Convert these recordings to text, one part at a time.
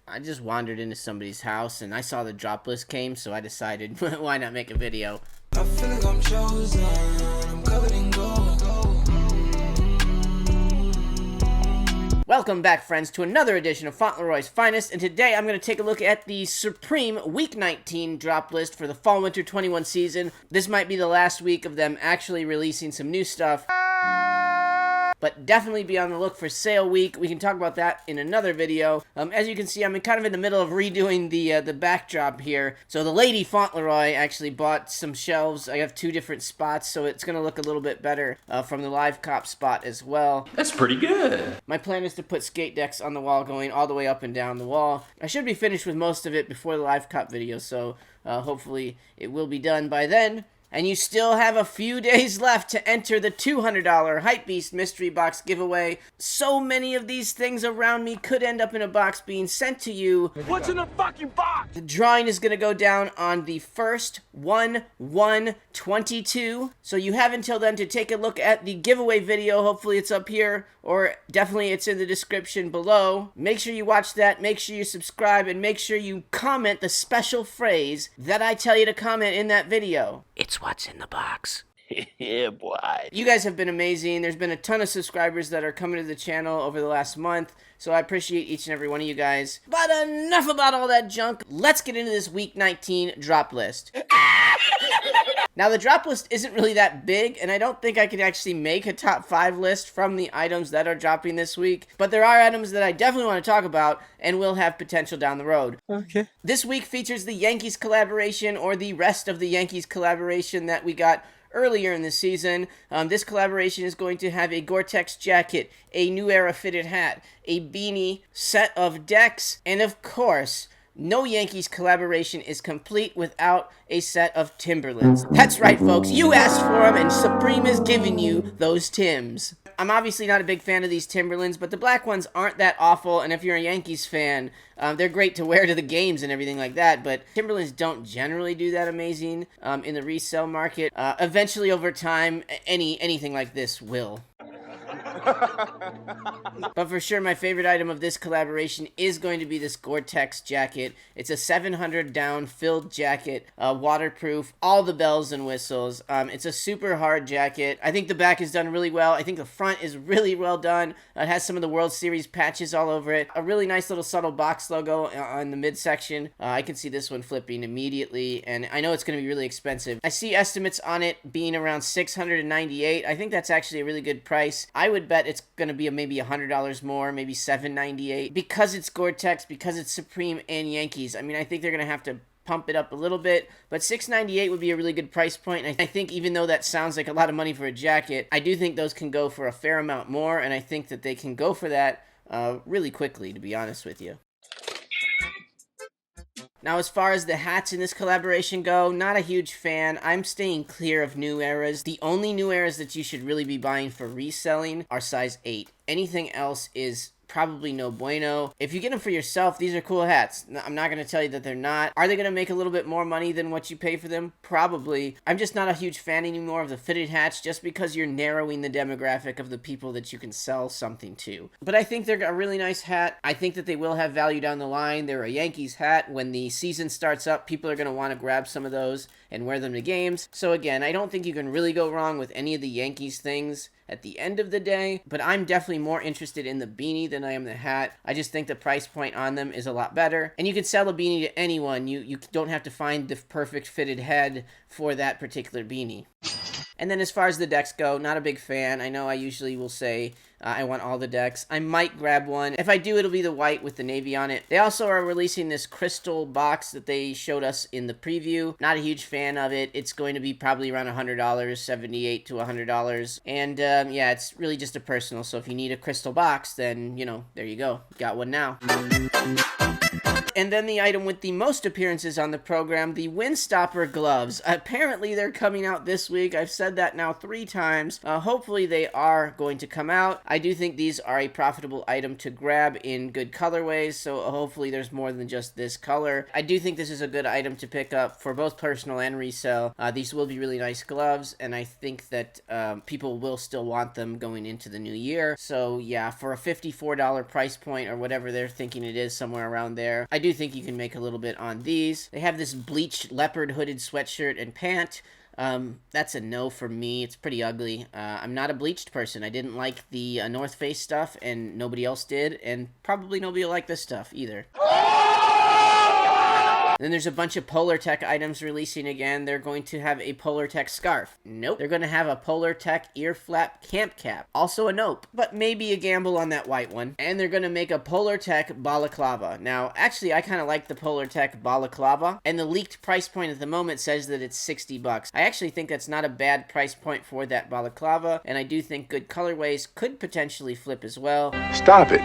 I just wandered into somebody's house and I saw the Droplist came, so I decided, why not make a video? I feel like I'm chosen, I'm covered in gold. Welcome back, friends, to another edition of Fauntleroy's Finest, and today I'm going to take a look at the Supreme Week 19 drop list for the Fall/Winter 21 season. This might be the last week of them actually releasing some new stuff, but definitely be on the look for sale week. We can talk about that in another video. As you can see, I'm kind of in the middle of redoing the backdrop here. So the lady Fauntleroy actually bought some shelves. I have two different spots, so it's going to look a little bit better from the live cop spot as well. That's pretty good. My plan is to put skate decks on the wall going all the way up and down the wall. I should be finished with most of it before the live cop video, so hopefully it will be done by then. And you still have a few days left to enter the $200 Hypebeast Mystery Box giveaway. So many of these things around me could end up in a box being sent to you. What's in the fucking box? The drawing is going to go down on the 1st 1/1/22. So you have until then to take a look at the giveaway video. Hopefully it's up here, or definitely it's in the description below. Make sure you watch that, make sure you subscribe, and make sure you comment the special phrase that I tell you to comment in that video. It's what's in the box. Yeah, boy. You guys have been amazing. There's been a ton of subscribers that are coming to the channel over the last month, so I appreciate each and every one of you guys. But enough about all that junk. Let's get into this Week 19 drop list. Now, the drop list isn't really that big, and I don't think I could actually make a top 5 list from the items that are dropping this week, but there are items that I definitely want to talk about and will have potential down the road. Okay. This week features the Yankees collaboration, or the rest of the Yankees collaboration that we got earlier in the season. This collaboration is going to have a Gore-Tex jacket, a New Era fitted hat, a beanie, set of decks, and of course, no Yankees collaboration is complete without a set of Timberlands. That's right, folks. You asked for them, and Supreme is giving you those Tims. I'm obviously not a big fan of these Timberlands, but the black ones aren't that awful, and if you're a Yankees fan, they're great to wear to the games and everything like that, but Timberlands don't generally do that amazing in the resale market. Eventually, over time, anything like this will. But for sure, my favorite item of this collaboration is going to be this Gore-Tex jacket. It's a 700 down filled jacket, waterproof, all the bells and whistles. It's a super hard jacket. I think the back is done really well. I think the front is really well done. It has some of the World Series patches all over it. A really nice little subtle box logo on the midsection. I can see this one flipping immediately, and I know it's going to be really expensive. I see estimates on it being around $698. I think that's actually a really good price. I would bet it's going to be maybe $100 more, maybe $798, because it's Gore-Tex, because it's Supreme and Yankees. I mean, I think they're going to have to pump it up a little bit, but $698 would be a really good price point. And I think even though that sounds like a lot of money for a jacket, I do think those can go for a fair amount more, and I think that they can go for that really quickly, to be honest with you. Now, as far as the hats in this collaboration go, not a huge fan. I'm staying clear of New Eras. The only New Eras that you should really be buying for reselling are size 8. Anything else is probably no bueno. If you get them for yourself, these are cool hats. I'm not going to tell you that they're not. Are they going to make a little bit more money than what you pay for them? Probably. I'm just not a huge fan anymore of the fitted hats, just because you're narrowing the demographic of the people that you can sell something to. But I think they're a really nice hat. I think that they will have value down the line. They're a Yankees hat. When the season starts up, people are going to want to grab some of those and wear them to games. So again, I don't think you can really go wrong with any of the Yankees things at the end of the day, but I'm definitely more interested in the beanie than I am the hat. I just think the price point on them is a lot better, and you can sell a beanie to anyone. You don't have to find the perfect fitted head for that particular beanie. And then as far as the decks go, not a big fan. I know I usually will say I want all the decks. I might grab one. If I do, it'll be the white with the navy on it. They also are releasing this crystal box that they showed us in the preview. Not a huge fan of it. It's going to be probably around $100, $78 to $100. And yeah, it's really just a personal. So if you need a crystal box, then, you know, there you go. Got one now. And then the item with the most appearances on the program, the Windstopper Gloves. Apparently they're coming out this week. I've said that now 3 times. Hopefully they are going to come out. I do think these are a profitable item to grab in good colorways, so hopefully there's more than just this color. I do think this is a good item to pick up for both personal and resale. These will be really nice gloves, and I think that people will still want them going into the new year. So yeah, for a $54 price point or whatever they're thinking it is, somewhere around there, I do think you can make a little bit on these. They have this bleached leopard hooded sweatshirt and pant. That's a no for me. It's pretty ugly. I'm not a bleached person. I didn't like the North Face stuff, and nobody else did, and probably nobody will like this stuff either. Then there's a bunch of Polartec items releasing again. They're going to have a Polartec scarf. Nope. They're going to have a Polartec ear flap camp cap. Also a nope, but maybe a gamble on that white one. And they're going to make a Polartec balaclava. Now, actually, I kind of like the Polartec balaclava, and the leaked price point at the moment says that it's $60. I actually think that's not a bad price point for that balaclava, and I do think good colorways could potentially flip as well. Stop it.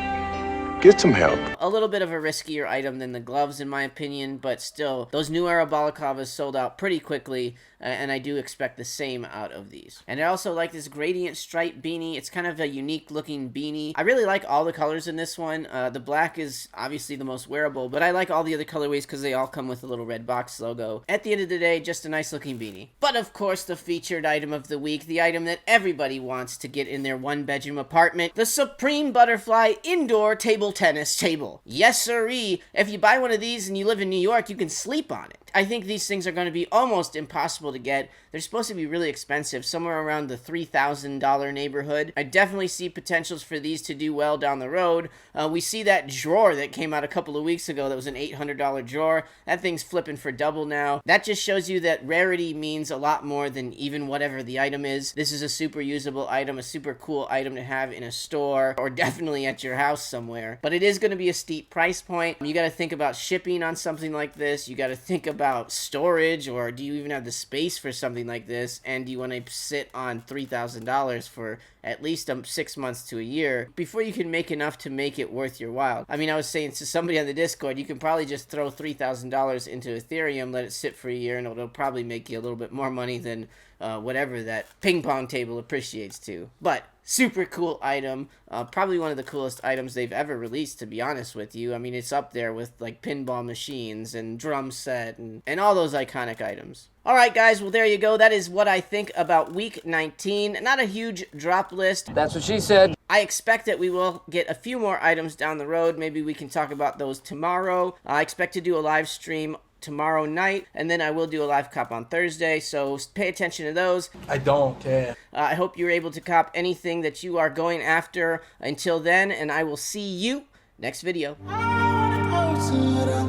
Get some help. A little bit of a riskier item than the gloves in my opinion, but still, those new era balaclavas sold out pretty quickly, and I do expect the same out of these. And I also like this gradient stripe beanie. It's kind of a unique looking beanie. I really like all the colors in this one. The black is obviously the most wearable, but I like all the other colorways because they all come with a little red box logo. At the end of the day, just a nice looking beanie. But of course, the featured item of the week, the item that everybody wants to get in their 1-bedroom apartment, the Supreme Butterfly Indoor Table Tennis Table. Yes sirree, if you buy one of these and you live in New York, you can sleep on it. I think these things are going to be almost impossible to get. They're supposed to be really expensive, somewhere around the $3,000 neighborhood. I definitely see potentials for these to do well down the road. We see that drawer that came out a couple of weeks ago that was an $800 drawer. That thing's flipping for double now. That just shows you that rarity means a lot more than even whatever the item is. This is a super usable item, a super cool item to have in a store, or definitely at your house somewhere. But it is going to be a steep price point. You got to think about shipping on something like this. You got to think about storage, or do you even have the space for something like this, and do you want to sit on $3,000 for at least 6 months to a year before you can make enough to make it worth your while? I mean, I was saying to somebody on the Discord, you can probably just throw $3,000 into Ethereum, let it sit for a year, and it'll probably make you a little bit more money than whatever that ping pong table appreciates to. But super cool item, probably one of the coolest items they've ever released, to be honest with you. I mean, it's up there with like pinball machines and drum set and all those iconic items. Alright guys, well there you go. That is what I think about week 19. Not a huge drop list. That's what she said. I expect that we will get a few more items down the road. Maybe we can talk about those tomorrow. I expect to do a live stream tomorrow night, and then I will do a live cop on Thursday, so pay attention to those. I don't care. I hope you're able to cop anything that you are going after. Until then, and I will see you next video. I wanna go to the